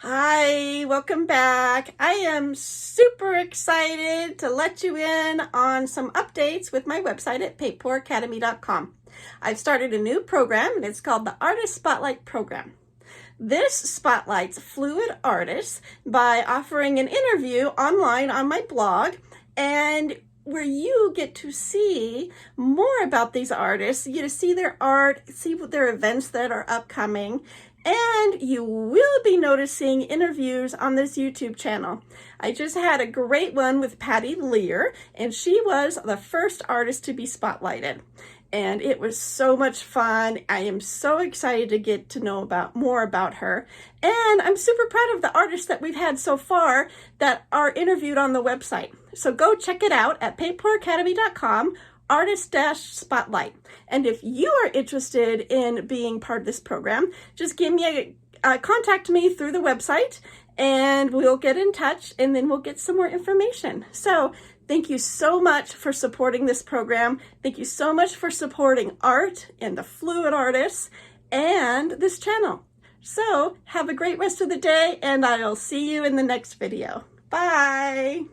Hi, welcome back. I am super excited to let you in on some updates with my website at paidpooracademy.com. I've started a new program and it's called the Artist Spotlight Program. This spotlights fluid artists by offering an interview online on my blog, and where you get to see more about these artists. You get to see their art, see their events that are upcoming, and you will be noticing interviews on this YouTube channel. I just had a great one with Patty Lear, and she was the first artist to be spotlighted. And it was so much fun. I am so excited to get to know more about her. And I'm super proud of the artists that we've had so far that are interviewed on the website. So go check it out at paidpooracademy.com, artist-spotlight. And if you are interested in being part of this program, just give me contact me through the website and we'll get in touch, and then we'll get some more information. So thank you so much for supporting this program. Thank you so much for supporting art and the fluid artists and this channel. So have a great rest of the day, and I'll see you in the next video. Bye.